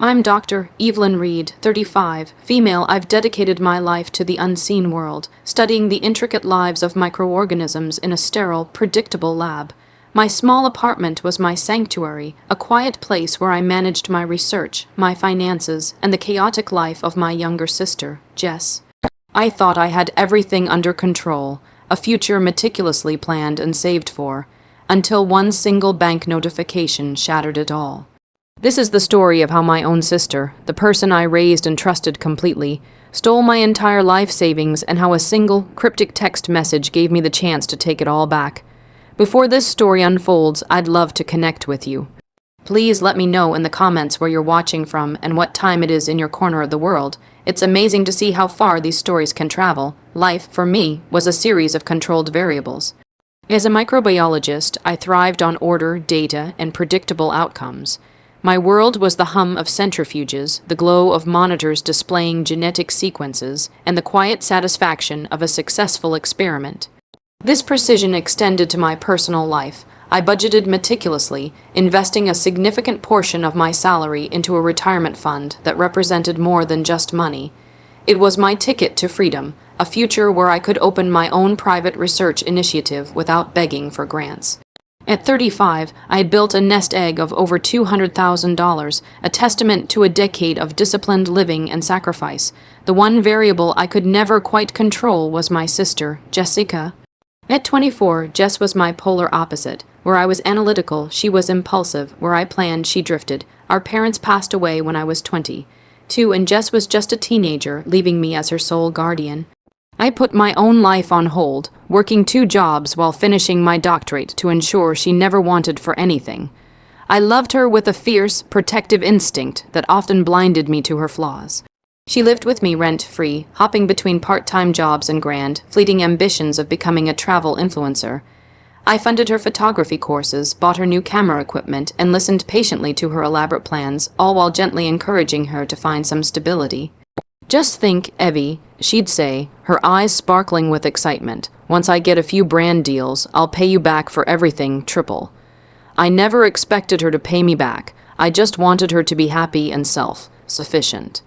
I'm Dr. Evelyn Reed, 35, female. I've dedicated my life to the unseen world, studying the intricate lives of microorganisms in a sterile, predictable lab. My small apartment was my sanctuary, a quiet place where I managed my research, my finances, and the chaotic life of my younger sister, Jess. I thought I had everything under control, a future meticulously planned and saved for, until one single bank notification shattered it all. This is the story of how my own sister, the person I raised and trusted completely, stole my entire life savings, and how a single, cryptic text message gave me the chance to take it all back. Before this story unfolds, I'd love to connect with you. Please let me know in the comments where you're watching from and what time it is in your corner of the world. It's amazing to see how far these stories can travel. Life, for me, was a series of controlled variables. As a microbiologist, I thrived on order, data, and predictable outcomes. My world was the hum of centrifuges, the glow of monitors displaying genetic sequences, and the quiet satisfaction of a successful experiment. This precision extended to my personal life. I budgeted meticulously, investing a significant portion of my salary into a retirement fund that represented more than just money. It was my ticket to freedom, a future where I could open my own private research initiative without begging for grants. At 35, I had built a nest egg of over $200,000, a testament to a decade of disciplined living and sacrifice. The one variable I could never quite control was my sister, Jessica. At 24, Jess was my polar opposite. Where I was analytical, she was impulsive. Where I planned, she drifted. Our parents passed away when I was 22, and Jess was just a teenager, leaving me as her sole guardian. I put my own life on hold, working 2 jobs while finishing my doctorate to ensure she never wanted for anything. I loved her with a fierce, protective instinct that often blinded me to her flaws. She lived with me rent-free, hopping between part-time jobs and grand, fleeting ambitions of becoming a travel influencer. I funded her photography courses, bought her new camera equipment, and listened patiently to her elaborate plans, all while gently encouraging her to find some stability. "Just think, Evie," she'd say, her eyes sparkling with excitement. "Once I get a few brand deals, I'll pay you back for everything triple." I never expected her to pay me back. I just wanted her to be happy and self-sufficient.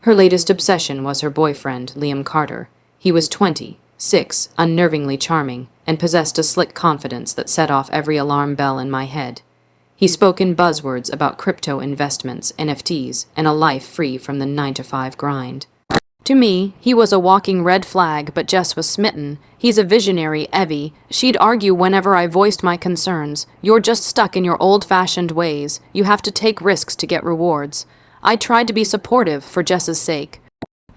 Her latest obsession was her boyfriend, Liam Carter. He was 26, unnervingly charming, and possessed a slick confidence that set off every alarm bell in my head. He spoke in buzzwords about crypto investments, NFTs, and a life free from the 9-to-5 grind. To me, he was a walking red flag, but Jess was smitten. "He's a visionary, Evie," she'd argue whenever I voiced my concerns. "You're just stuck in your old-fashioned ways. You have to take risks to get rewards." I tried to be supportive for Jess's sake.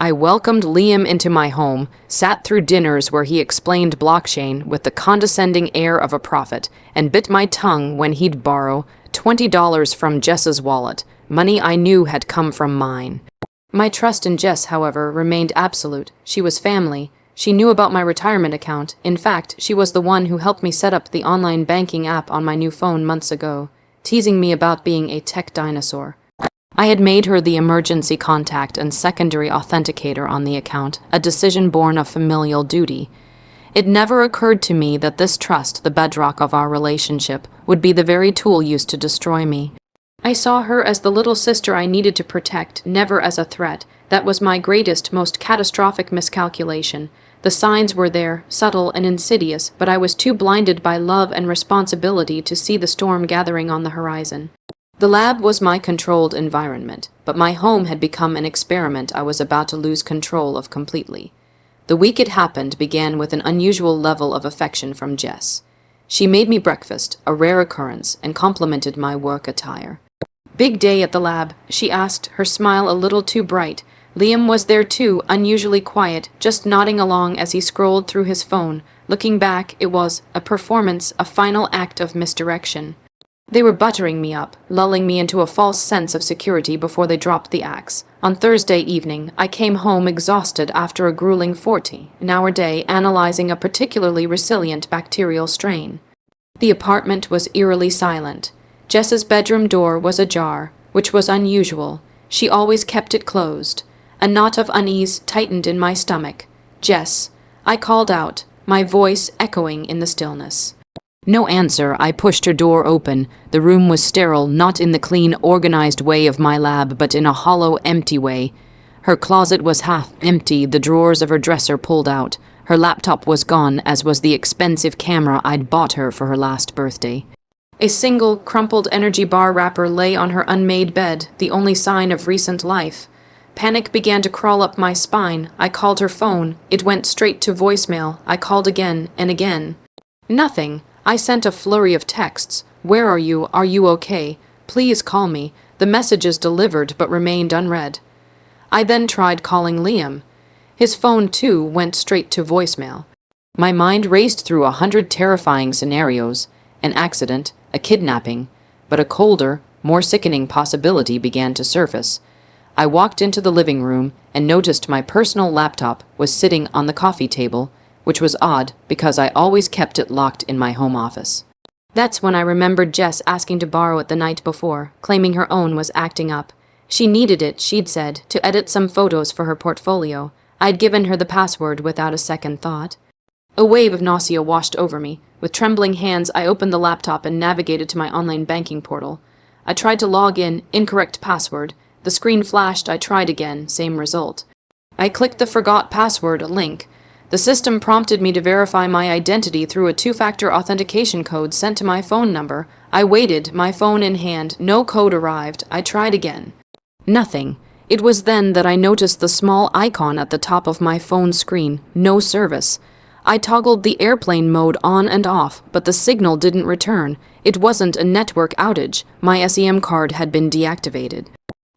I welcomed Liam into my home, sat through dinners where he explained blockchain with the condescending air of a prophet, and bit my tongue when he'd borrow $20 from Jess's wallet, money I knew had come from mine. My trust in Jess, however, remained absolute. She was family. She knew about my retirement account. In fact, she was the one who helped me set up the online banking app on my new phone months ago, teasing me about being a tech dinosaur. I had made her the emergency contact and secondary authenticator on the account, a decision born of familial duty. It never occurred to me that this trust, the bedrock of our relationship, would be the very tool used to destroy me. I saw her as the little sister I needed to protect, never as a threat. That was my greatest, most catastrophic miscalculation. The signs were there, subtle and insidious, but I was too blinded by love and responsibility to see the storm gathering on the horizon. The lab was my controlled environment, but my home had become an experiment I was about to lose control of completely. The week it happened began with an unusual level of affection from Jess. She made me breakfast, a rare occurrence, and complimented my work attire. "Big day at the lab?" she asked, her smile a little too bright. Liam was there too, unusually quiet, just nodding along as he scrolled through his phone. Looking back, it was a performance, a final act of misdirection. They were buttering me up, lulling me into a false sense of security before they dropped the axe. On Thursday evening, I came home exhausted after a grueling 40-hour day analyzing a particularly resilient bacterial strain. The apartment was eerily silent. Jess's bedroom door was ajar, which was unusual. She always kept it closed. A knot of unease tightened in my stomach. "Jess," I called out, my voice echoing in the stillness. No answer. I pushed her door open. The room was sterile, not in the clean, organized way of my lab, but in a hollow, empty way. Her closet was half empty, the drawers of her dresser pulled out. Her laptop was gone, as was the expensive camera I'd bought her for her last birthday. A single, crumpled energy bar wrapper lay on her unmade bed, the only sign of recent life. Panic began to crawl up my spine. I called her phone. It went straight to voicemail. I called again and again. Nothing. I sent a flurry of texts. Where are you? Are you okay? Please call me. The messages delivered but remained unread. I then tried calling Liam. His phone, too, went straight to voicemail. My mind raced through 100 terrifying scenarios. An accident, a kidnapping, but a colder, more sickening possibility began to surface. I walked into the living room and noticed my personal laptop was sitting on the coffee table, which was odd because I always kept it locked in my home office. That's when I remembered Jess asking to borrow it the night before, claiming her own was acting up. She needed it, she'd said, to edit some photos for her portfolio. I'd given her the password without a second thought. A wave of nausea washed over me. With trembling hands, I opened the laptop and navigated to my online banking portal. I tried to log in, incorrect password. The screen flashed, I tried again, same result. I clicked the forgot password link. The system prompted me to verify my identity through a two-factor authentication code sent to my phone number. I waited, my phone in hand. No code arrived. I tried again. Nothing. It was then that I noticed the small icon at the top of my phone screen. No service. I toggled the airplane mode on and off, but the signal didn't return. It wasn't a network outage. My SEM card had been deactivated.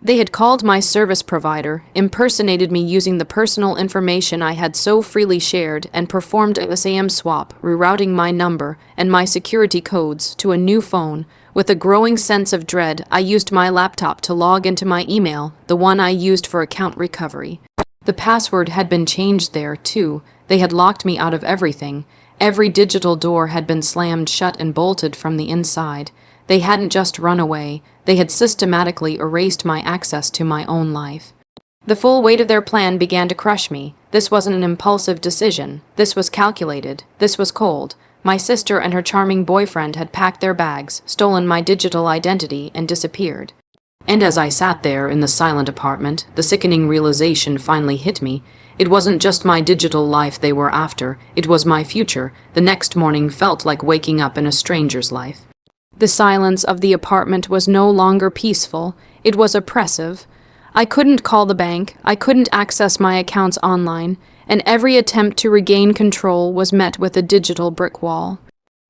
They had called my service provider, impersonated me using the personal information I had so freely shared, and performed a SAM swap, rerouting my number and my security codes to a new phone. With a growing sense of dread, I used my laptop to log into my email, the one I used for account recovery. The password had been changed there, too. They had locked me out of everything. Every digital door had been slammed shut and bolted from the inside. They hadn't just run away. They had systematically erased my access to my own life. The full weight of their plan began to crush me. This wasn't an impulsive decision. This was calculated. This was cold. My sister and her charming boyfriend had packed their bags, stolen my digital identity, and disappeared. And as I sat there in the silent apartment, the sickening realization finally hit me. It wasn't just my digital life they were after. It was my future. The next morning felt like waking up in a stranger's life. The silence of the apartment was no longer peaceful. It was oppressive. I couldn't call the bank. I couldn't access my accounts online, and every attempt to regain control was met with a digital brick wall.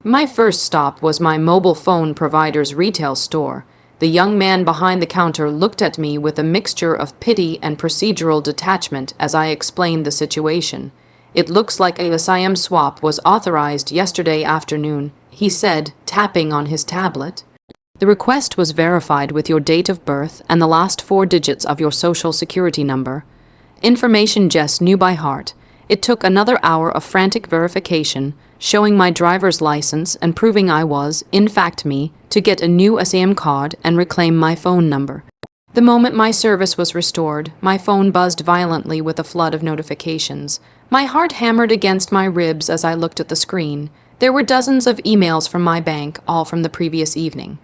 My first stop was my mobile phone provider's retail store. The young man behind the counter looked at me with a mixture of pity and procedural detachment as I explained the situation. It looks like a SIM swap was authorized yesterday afternoon, he said, tapping on his tablet. The request was verified with your date of birth and the last 4 digits of your social security number. Information Jess knew by heart. It took another hour of frantic verification, showing my driver's license and proving I was, in fact me, to get a new SIM card and reclaim my phone number. The moment my service was restored, my phone buzzed violently with a flood of notifications. My heart hammered against my ribs as I looked at the screen. There were dozens of emails from my bank, all from the previous evening.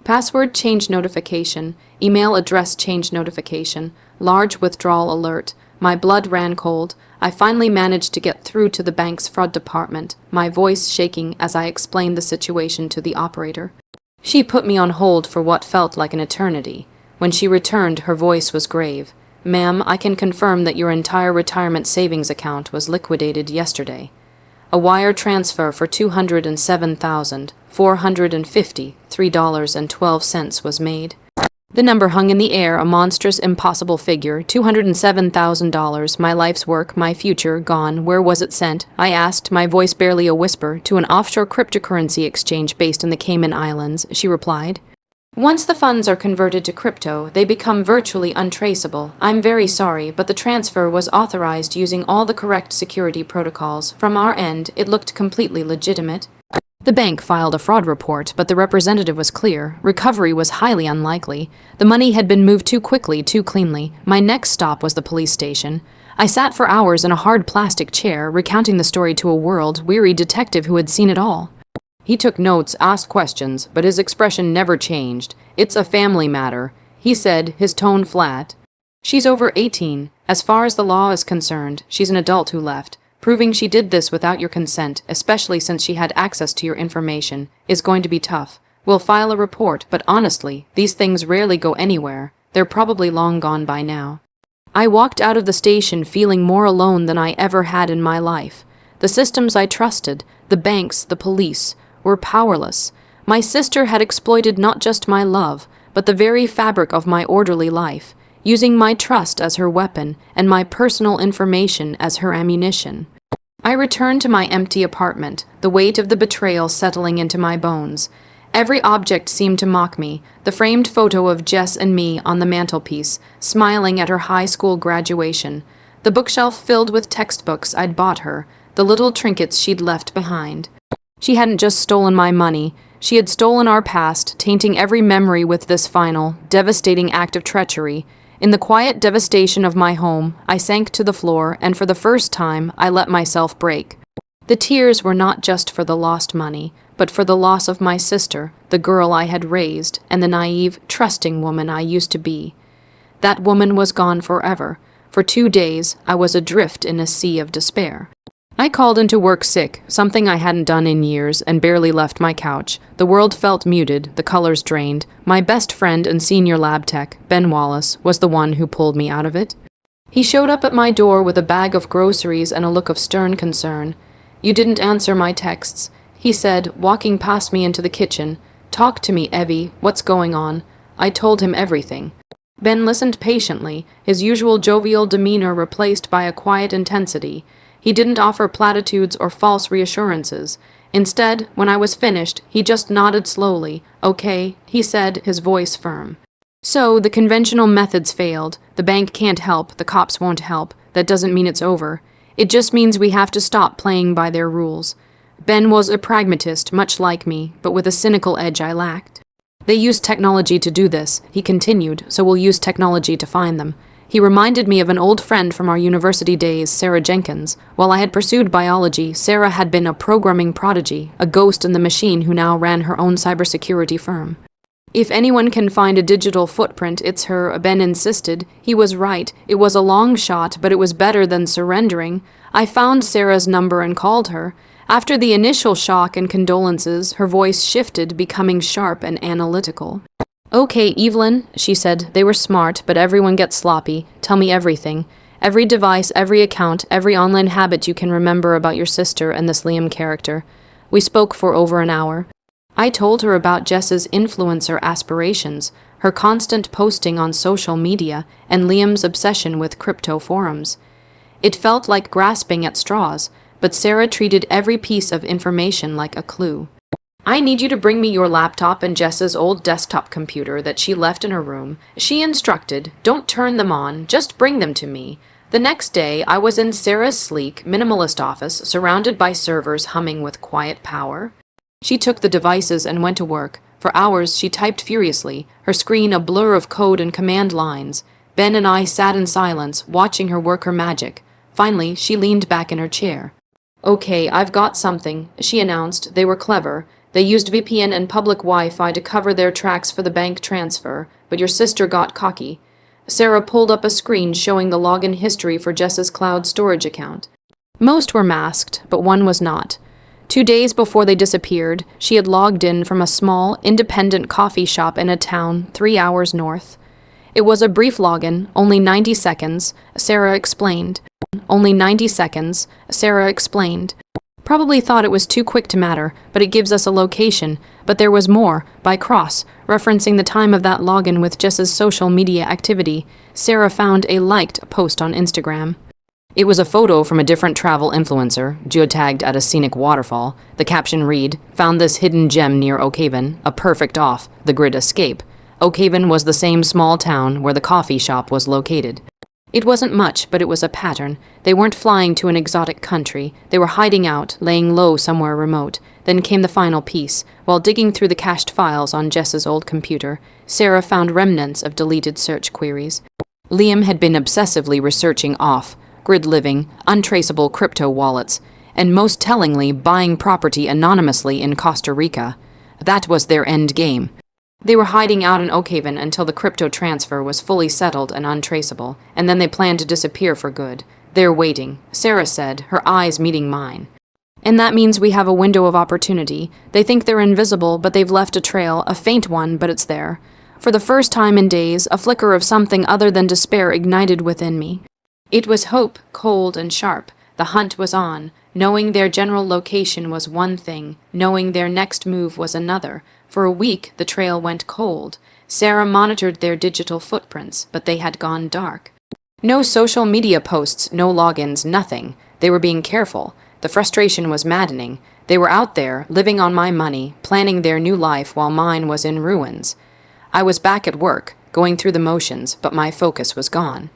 Password change notification, email address change notification, large withdrawal alert. My blood ran cold. I finally managed to get through to the bank's fraud department, my voice shaking as I explained the situation to the operator. She put me on hold for what felt like an eternity. When she returned, her voice was grave. Ma'am, I can confirm that your entire retirement savings account was liquidated yesterday. A wire transfer for $207,453.12 was made. The number hung in the air, a monstrous, impossible figure. $207,000, my life's work, my future, gone. Where was it sent? I asked, my voice barely a whisper. To an offshore cryptocurrency exchange based in the Cayman Islands, she replied. Once the funds are converted to crypto, they become virtually untraceable. I'm very sorry, but the transfer was authorized using all the correct security protocols. From our end, it looked completely legitimate. The bank filed a fraud report, but the representative was clear. Recovery was highly unlikely. The money had been moved too quickly, too cleanly. My next stop was the police station. I sat for hours in a hard plastic chair, recounting the story to a world-weary detective who had seen it all. He took notes, asked questions, but his expression never changed. "It's a family matter," he said, his tone flat. "She's over 18. As far as the law is concerned, she's an adult who left. Proving she did this without your consent, especially since she had access to your information, is going to be tough. We'll file a report, but honestly, these things rarely go anywhere. They're probably long gone by now." I walked out of the station feeling more alone than I ever had in my life. The systems I trusted, the banks, the police, were powerless. My sister had exploited not just my love, but the very fabric of my orderly life, using my trust as her weapon and my personal information as her ammunition. I returned to my empty apartment, the weight of the betrayal settling into my bones. Every object seemed to mock me, the framed photo of Jess and me on the mantelpiece, smiling at her high school graduation, the bookshelf filled with textbooks I'd bought her, the little trinkets she'd left behind. She hadn't just stolen my money, she had stolen our past, tainting every memory with this final, devastating act of treachery. In the quiet devastation of my home, I sank to the floor, and for the first time, I let myself break. The tears were not just for the lost money, but for the loss of my sister, the girl I had raised, and the naive, trusting woman I used to be. That woman was gone forever. For 2 days, I was adrift in a sea of despair. I called into work sick, something I hadn't done in years, and barely left my couch. The world felt muted, the colors drained. My best friend and senior lab tech, Ben Wallace, was the one who pulled me out of it. He showed up at my door with a bag of groceries and a look of stern concern. "You didn't answer my texts," he said, walking past me into the kitchen. "Talk to me, Evie. What's going on?" I told him everything. Ben listened patiently, his usual jovial demeanor replaced by a quiet intensity. He didn't offer platitudes or false reassurances. Instead, when I was finished, he just nodded slowly. "Okay," he said, his voice firm. "So, the conventional methods failed. The bank can't help, the cops won't help. That doesn't mean it's over. It just means we have to stop playing by their rules." Ben was a pragmatist, much like me, but with a cynical edge I lacked. "They use technology to do this," he continued, "so we'll use technology to find them." He reminded me of an old friend from our university days, Sarah Jenkins. While I had pursued biology, Sarah had been a programming prodigy, a ghost in the machine who now ran her own cybersecurity firm. "If anyone can find a digital footprint, it's her," Ben insisted. He was right. It was a long shot, but it was better than surrendering. I found Sarah's number and called her. After the initial shock and condolences, her voice shifted, becoming sharp and analytical. "Okay, Evelyn," she said, "they were smart, but everyone gets sloppy. Tell me everything. Every device, every account, every online habit you can remember about your sister and this Liam character." We spoke for over an hour. I told her about Jess's influencer aspirations, her constant posting on social media, and Liam's obsession with crypto forums. It felt like grasping at straws, but Sarah treated every piece of information like a clue. "I need you to bring me your laptop and Jess's old desktop computer that she left in her room," she instructed. "Don't turn them on, just bring them to me." The next day, I was in Sarah's sleek, minimalist office, surrounded by servers humming with quiet power. She took the devices and went to work. For hours, she typed furiously, her screen a blur of code and command lines. Ben and I sat in silence, watching her work her magic. Finally, she leaned back in her chair. "Okay, I've got something," she announced. "They were clever. They used VPN and public Wi-Fi to cover their tracks for the bank transfer, but your sister got cocky." Sarah pulled up a screen showing the login history for Jess's cloud storage account. Most were masked, but one was not. 2 days before they disappeared, she had logged in from a small, independent coffee shop in a town 3 hours north. It was a brief login, only 90 seconds, Sarah explained. "Only 90 seconds," Sarah explained. Probably thought it was too quick to matter, but it gives us a location. But there was more, by cross, referencing the time of that login with Jess's social media activity. Sarah found a liked post on Instagram. It was a photo from a different travel influencer, geotagged at a scenic waterfall. The caption read, "Found this hidden gem near Oak Haven, a perfect off, the grid escape." Oak Haven was the same small town where the coffee shop was located. It wasn't much, but it was a pattern. They weren't flying to an exotic country. They were hiding out, laying low somewhere remote. Then came the final piece. While digging through the cached files on Jess's old computer, Sarah found remnants of deleted search queries. Liam had been obsessively researching off, grid living, untraceable crypto wallets, and most tellingly, buying property anonymously in Costa Rica. That was their end game. They were hiding out in Oakhaven until the crypto transfer was fully settled and untraceable, and then they planned to disappear for good. They're waiting, Sarah said, her eyes meeting mine. And that means we have a window of opportunity. They think they're invisible, but they've left a trail, a faint one, but it's there. For the first time in days, a flicker of something other than despair ignited within me. It was hope, cold and sharp. The hunt was on. Knowing their general location was one thing, knowing their next move was another. For a week, the trail went cold. Sarah monitored their digital footprints, but they had gone dark. No social media posts, no logins, nothing. They were being careful. The frustration was maddening. They were out there, living on my money, planning their new life while mine was in ruins. I was back at work, going through the motions, but my focus was gone.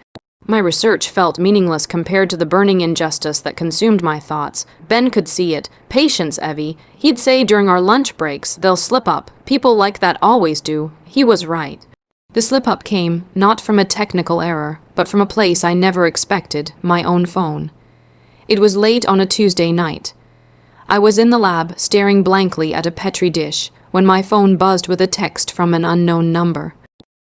My research felt meaningless compared to the burning injustice that consumed my thoughts. Ben could see it. Patience, Evie. He'd say during our lunch breaks, they'll slip up. People like that always do. He was right. The slip-up came, not from a technical error, but from a place I never expected, my own phone. It was late on a Tuesday night. I was in the lab, staring blankly at a Petri dish, when my phone buzzed with a text from an unknown number.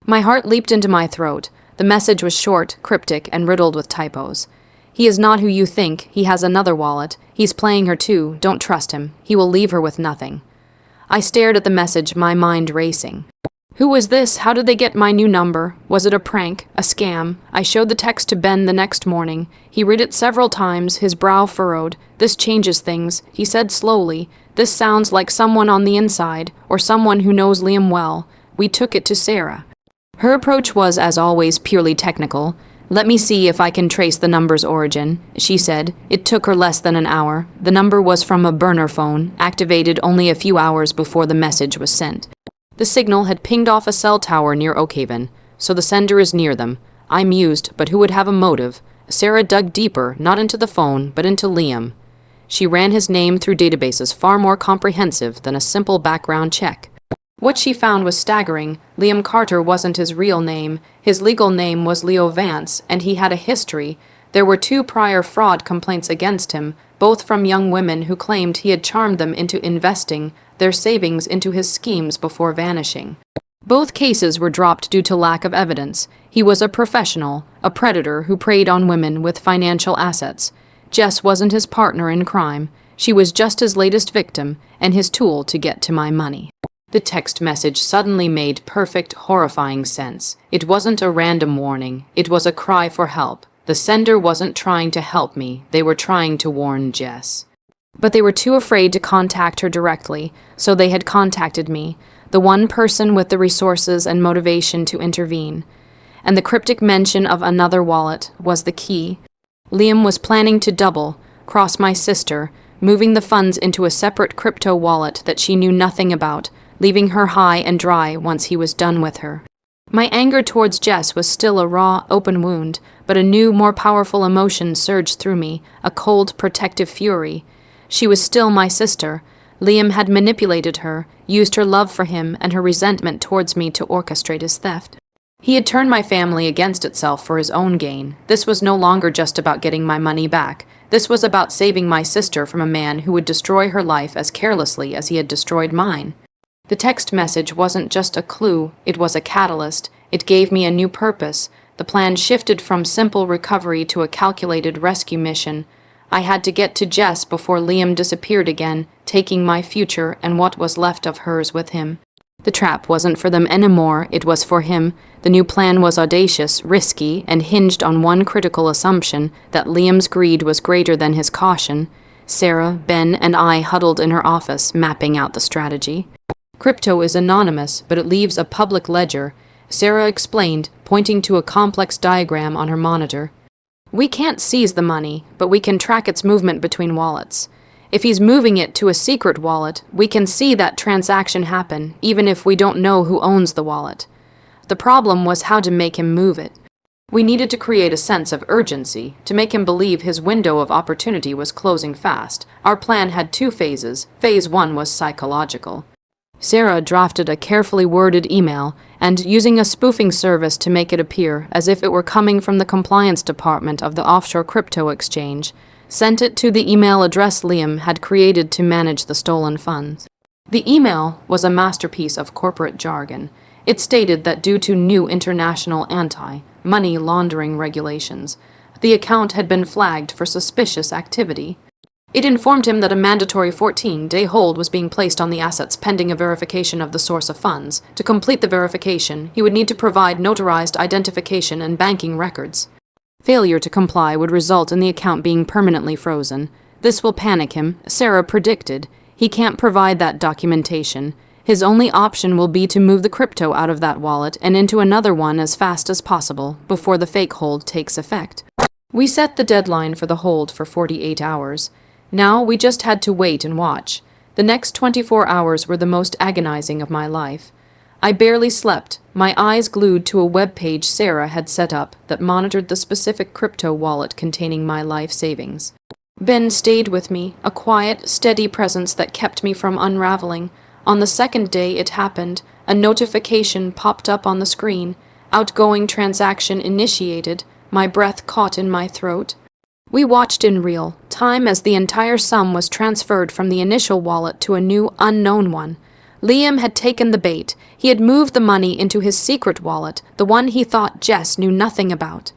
My heart leaped into my throat. The message was short, cryptic, and riddled with typos. He is not who you think. He has another wallet. He's playing her too. Don't trust him. He will leave her with nothing. I stared at the message, my mind racing. Who was this? How did they get my new number? Was it a prank? A scam? I showed the text to Ben the next morning. He read it several times, his brow furrowed. This changes things, he said slowly. This sounds like someone on the inside, or someone who knows Liam well. We took it to Sarah. Her approach was, as always, purely technical. Let me see if I can trace the number's origin, she said. It took her less than an hour. The number was from a burner phone, activated only a few hours before the message was sent. The signal had pinged off a cell tower near Oakhaven, so the sender is near them. I mused, but who would have a motive? Sarah dug deeper, not into the phone, but into Liam. She ran his name through databases far more comprehensive than a simple background check. What she found was staggering. Liam Carter wasn't his real name. His legal name was Leo Vance, and he had a history. There were 2 prior fraud complaints against him, both from young women who claimed he had charmed them into investing their savings into his schemes before vanishing. Both cases were dropped due to lack of evidence. He was a professional, a predator who preyed on women with financial assets. Jess wasn't his partner in crime. She was just his latest victim and his tool to get to my money. The text message suddenly made perfect, horrifying sense. It wasn't a random warning. It was a cry for help. The sender wasn't trying to help me. They were trying to warn Jess. But they were too afraid to contact her directly, so they had contacted me, the one person with the resources and motivation to intervene. And the cryptic mention of another wallet was the key. Liam was planning to double, cross my sister, moving the funds into a separate crypto wallet that she knew nothing about, leaving her high and dry once he was done with her. My anger towards Jess was still a raw, open wound, but a new, more powerful emotion surged through me, a cold, protective fury. She was still my sister. Liam had manipulated her, used her love for him and her resentment towards me to orchestrate his theft. He had turned my family against itself for his own gain. This was no longer just about getting my money back. This was about saving my sister from a man who would destroy her life as carelessly as he had destroyed mine. The text message wasn't just a clue, it was a catalyst. It gave me a new purpose. The plan shifted from simple recovery to a calculated rescue mission. I had to get to Jess before Liam disappeared again, taking my future and what was left of hers with him. The trap wasn't for them anymore, it was for him. The new plan was audacious, risky, and hinged on one critical assumption, that Liam's greed was greater than his caution. Sarah, Ben, and I huddled in her office, mapping out the strategy. Crypto is anonymous, but it leaves a public ledger, Sarah explained, pointing to a complex diagram on her monitor. We can't seize the money, but we can track its movement between wallets. If he's moving it to a secret wallet, we can see that transaction happen, even if we don't know who owns the wallet. The problem was how to make him move it. We needed to create a sense of urgency, to make him believe his window of opportunity was closing fast. Our plan had 2 phases. Phase 1 was psychological. Sarah drafted a carefully worded email, and using a spoofing service to make it appear as if it were coming from the compliance department of the offshore crypto exchange, sent it to the email address Liam had created to manage the stolen funds. The email was a masterpiece of corporate jargon. It stated that due to new international anti-money laundering regulations, the account had been flagged for suspicious activity. It informed him that a mandatory 14-day hold was being placed on the assets pending a verification of the source of funds. To complete the verification, he would need to provide notarized identification and banking records. Failure to comply would result in the account being permanently frozen. This will panic him, Sarah predicted. He can't provide that documentation. His only option will be to move the crypto out of that wallet and into another one as fast as possible before the fake hold takes effect. We set the deadline for the hold for 48 hours. Now we just had to wait and watch. The next 24 hours were the most agonizing of my life. I barely slept, my eyes glued to a web page Sarah had set up that monitored the specific crypto wallet containing my life savings. Ben stayed with me, a quiet, steady presence that kept me from unraveling. On the second day it happened, a notification popped up on the screen. Outgoing transaction initiated. My breath caught in my throat. We watched in real time as the entire sum was transferred from the initial wallet to a new, unknown one. Liam had taken the bait. He had moved the money into his secret wallet, the one he thought Jess knew nothing about.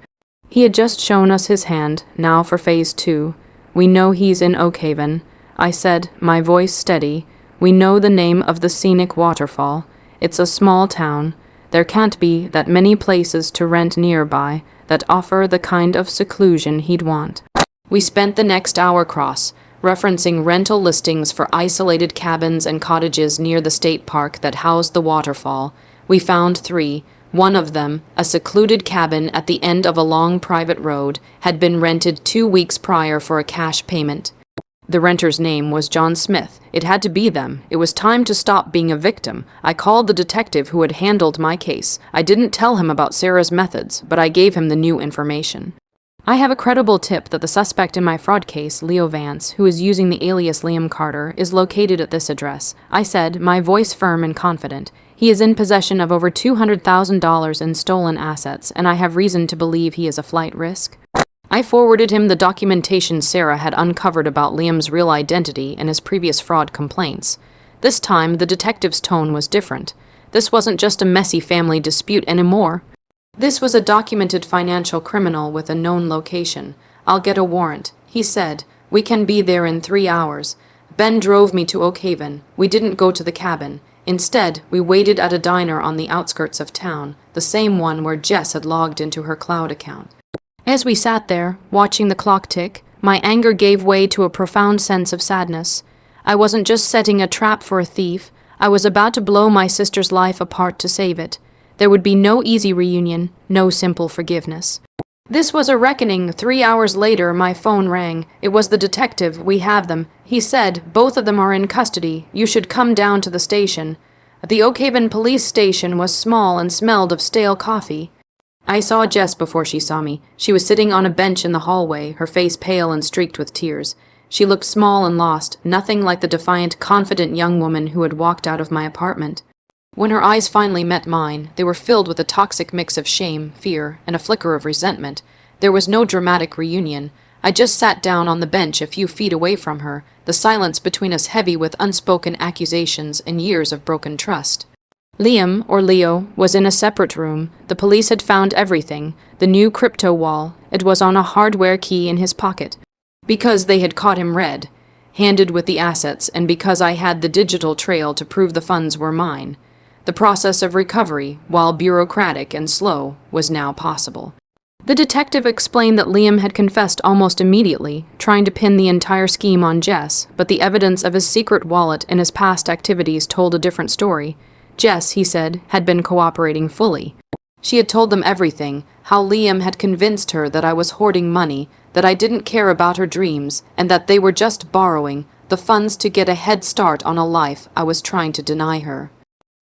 He had just shown us his hand, now for phase 2. We know he's in Oakhaven. I said, my voice steady. We know the name of the scenic waterfall. It's a small town. There can't be that many places to rent nearby that offer the kind of seclusion he'd want. We spent the next hour referencing rental listings for isolated cabins and cottages near the state park that housed the waterfall. We found 3. One of them, a secluded cabin at the end of a long private road, had been rented 2 weeks prior for a cash payment. The renter's name was John Smith. It had to be them. It was time to stop being a victim. I called the detective who had handled my case. I didn't tell him about Sarah's methods, but I gave him the new information. I have a credible tip that the suspect in my fraud case, Leo Vance, who is using the alias Liam Carter, is located at this address. I said, my voice firm and confident. He is in possession of over $200,000 in stolen assets, and I have reason to believe he is a flight risk. I forwarded him the documentation Sarah had uncovered about Liam's real identity and his previous fraud complaints. This time, the detective's tone was different. This wasn't just a messy family dispute anymore. This was a documented financial criminal with a known location. I'll get a warrant, he said. We can be there in 3 hours. Ben drove me to Oakhaven. We didn't go to the cabin. Instead, we waited at a diner on the outskirts of town, the same one where Jess had logged into her cloud account. As we sat there, watching the clock tick, my anger gave way to a profound sense of sadness. I wasn't just setting a trap for a thief. I was about to blow my sister's life apart to save it. There would be no easy reunion, no simple forgiveness. This was a reckoning. 3 hours later, my phone rang. It was the detective. We have them. He said, both of them are in custody. You should come down to the station. The Oakhaven police station was small and smelled of stale coffee. I saw Jess before she saw me. She was sitting on a bench in the hallway, her face pale and streaked with tears. She looked small and lost, nothing like the defiant, confident young woman who had walked out of my apartment. When her eyes finally met mine, they were filled with a toxic mix of shame, fear, and a flicker of resentment. There was no dramatic reunion. I just sat down on the bench a few feet away from her, the silence between us heavy with unspoken accusations and years of broken trust. Liam, or Leo, was in a separate room. The police had found everything. The new crypto wall. It was on a hardware key in his pocket. Because they had caught him red-handed with the assets, and because I had the digital trail to prove the funds were mine. The process of recovery, while bureaucratic and slow, was now possible. The detective explained that Liam had confessed almost immediately, trying to pin the entire scheme on Jess, but the evidence of his secret wallet and his past activities told a different story. Jess, he said, had been cooperating fully. She had told them everything, how Liam had convinced her that I was hoarding money, that I didn't care about her dreams, and that they were just borrowing the funds to get a head start on a life I was trying to deny her.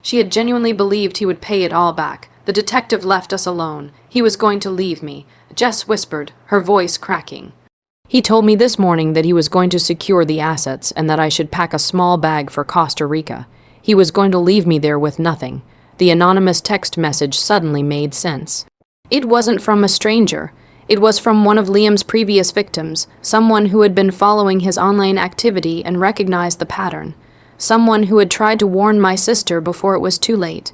She had genuinely believed he would pay it all back. The detective left us alone. He was going to leave me. Jess whispered, her voice cracking. He told me this morning that he was going to secure the assets and that I should pack a small bag for Costa Rica. He was going to leave me there with nothing. The anonymous text message suddenly made sense. It wasn't from a stranger. It was from one of Liam's previous victims, someone who had been following his online activity and recognized the pattern. Someone who had tried to warn my sister before it was too late.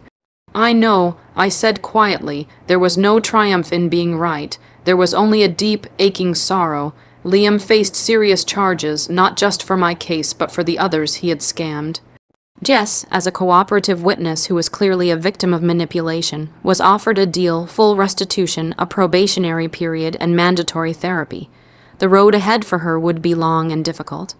"I know," I said quietly. There was no triumph in being right. There was only a deep, aching sorrow. Liam faced serious charges, not just for my case, but for the others he had scammed. Jess, as a cooperative witness who was clearly a victim of manipulation, was offered a deal, full restitution, a probationary period, and mandatory therapy. The road ahead for her would be long and difficult.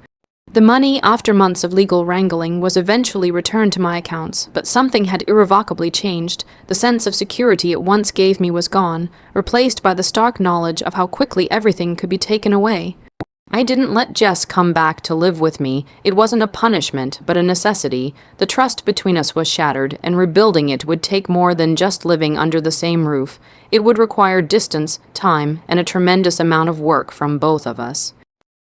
The money, after months of legal wrangling, was eventually returned to my accounts, but something had irrevocably changed. The sense of security it once gave me was gone, replaced by the stark knowledge of how quickly everything could be taken away. I didn't let Jess come back to live with me. It wasn't a punishment, but a necessity. The trust between us was shattered, and rebuilding it would take more than just living under the same roof. It would require distance, time, and a tremendous amount of work from both of us.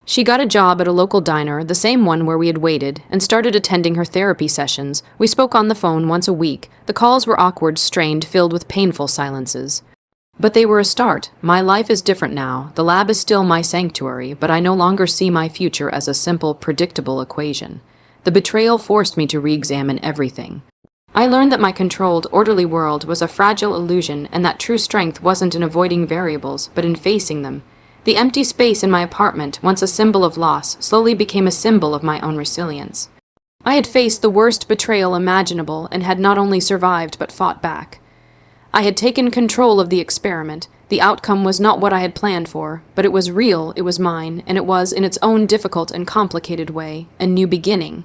She got a job at a local diner, the same one where we had waited, and started attending her therapy sessions. We spoke on the phone once a week. The calls were awkward, strained, filled with painful silences. But they were a start. My life is different now. The lab is still my sanctuary, but I no longer see my future as a simple, predictable equation. The betrayal forced me to re-examine everything. I learned that my controlled, orderly world was a fragile illusion, and that true strength wasn't in avoiding variables, but in facing them. The empty space in my apartment, once a symbol of loss, slowly became a symbol of my own resilience. I had faced the worst betrayal imaginable and had not only survived but fought back. I had taken control of the experiment. The outcome was not what I had planned for, but it was real, it was mine, and it was, in its own difficult and complicated way, a new beginning.